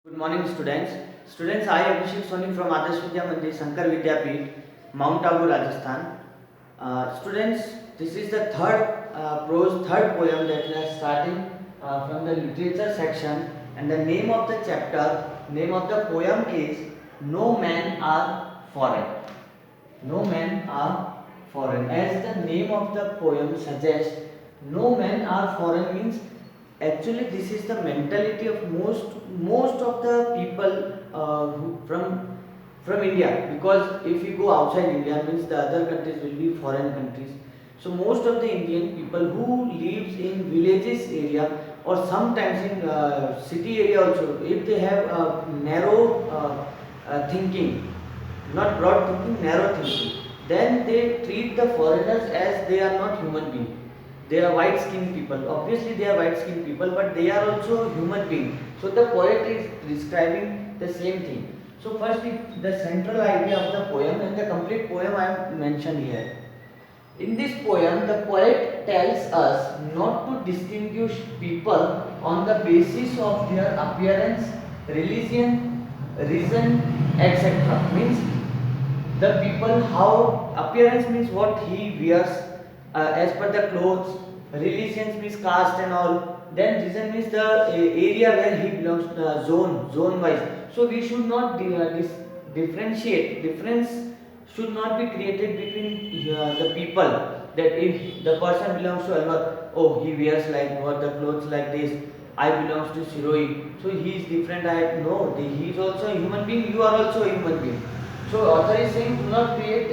Good morning, students. Students, I Abhishek Soni from Adarsh Vidya Mandir, Shankar Vidyapeeth, Mount Abu, Rajasthan. Students, this is the third poem that we are starting from the literature section, and the name of the poem is No Men Are Foreign. No men are foreign. As the name of the poem suggests, no men are foreign means actually this is the mentality of most of the people from India, because if you go outside India means the other countries will be foreign countries. So most of the Indian people who lives in villages area or sometimes in city area also, if they have narrow thinking, not broad thinking, narrow thinking, then they treat the foreigners as they are not human beings. They are white skinned people. Obviously, they are white skinned people, but they are also human beings. So the poet is describing the same thing. So first, the central idea of the poem, and the complete poem I have mentioned here. In this poem, the poet tells us not to distinguish people on the basis of their appearance, religion, reason, etc. Means the people, how appearance means what he wears as per the clothes, religions means caste and all, then reason means the area where he belongs, zone wise. So we should not differentiate, difference should not be created between the people, that if the person belongs to Alwar, oh he wears like what, the clothes like this, I belongs to Siroi, so he is different. I no, he is also a human being, you are also a human being. So author is saying do not create,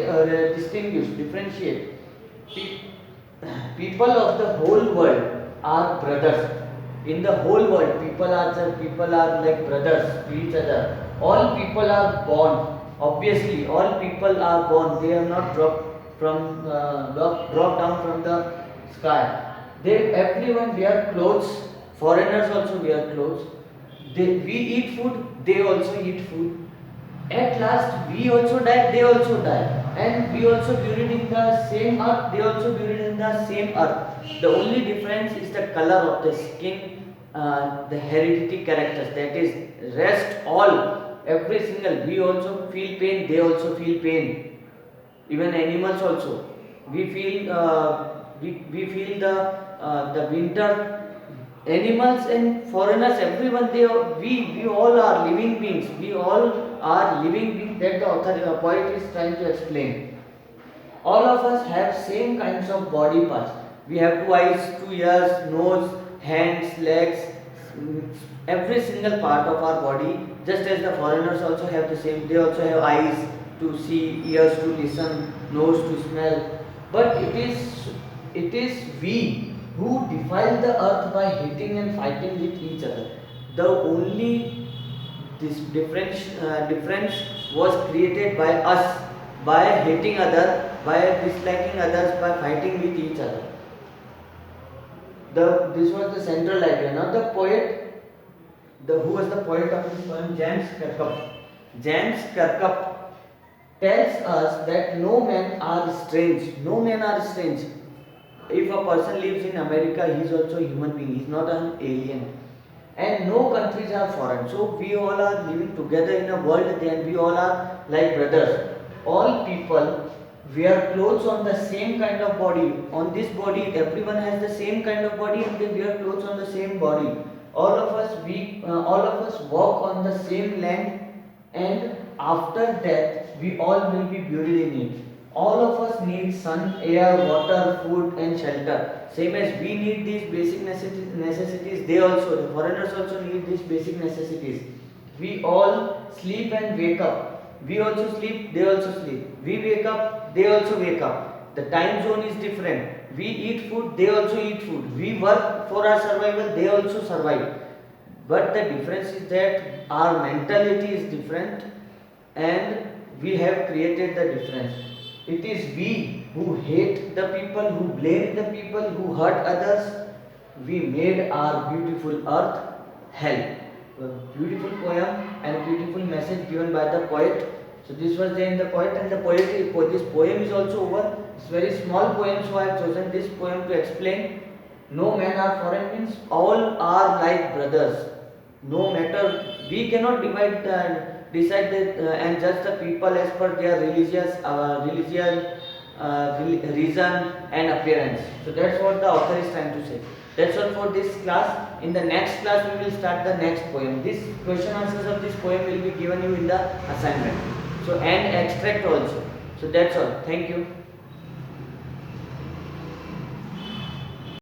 distinguish, differentiate. People of the whole world are brothers. In the whole world, people are like brothers to each other. All people are born. Obviously, all people are born. They are not dropped down from the sky. They everyone wear clothes. Foreigners also wear clothes. We eat food. They also eat food. At last, we also die, they also die. And we also buried in the same earth, they also buried in the same earth. The only difference is the color of the skin, the heredity characters. That is, rest all, every single, we also feel pain, they also feel pain. Even animals also. We feel the winter. Animals and foreigners, everyone, we all are living beings. We all are living beings, that the poet is trying to explain. All of us have same kinds of body parts. We have two eyes, two ears, nose, hands, legs, every single part of our body. Just as the foreigners also have the same, they also have eyes to see, ears to listen, nose to smell. But it is we who defile the earth by hating and fighting with each other. The only this difference was created by us, by hating others, by disliking others, by fighting with each other. This was the central idea. Now the poet, who was the poet of this poem, James Kirkup. James Kirkup tells us that no men are strange. No men are strange. If a person lives in America, he is also a human being. He is not an alien. And no countries are foreign. So we all are living together in a world. Then we all are like brothers. All people wear clothes on the same kind of body. On this body, everyone has the same kind of body, and they wear clothes on the same body. All of us walk on the same land, and after death, we all will be buried in it. All of us need sun, air, water, food, and shelter. Same as we need these basic necessities, they also, the foreigners also need these basic necessities. We all sleep and wake up. We also sleep, they also sleep. We wake up, they also wake up. The time zone is different. We eat food, they also eat food. We work for our survival, they also survive. But the difference is that our mentality is different, and we have created the difference. It is we who hate the people, who blame the people, who hurt others. We made our beautiful earth hell. A beautiful poem and a beautiful message given by the poet. So this was there in the poet, and this poem is also over. It's a very small poem, so I have chosen this poem to explain. No men are foreign means all are like brothers. No matter, we cannot decide that and judge the people as per their reason and appearance. So that's what the author is trying to say. That's all for this class. In the next class we will start the next poem. This question answers of this poem will be given you in the assignment. So and extract also. So that's all. Thank you.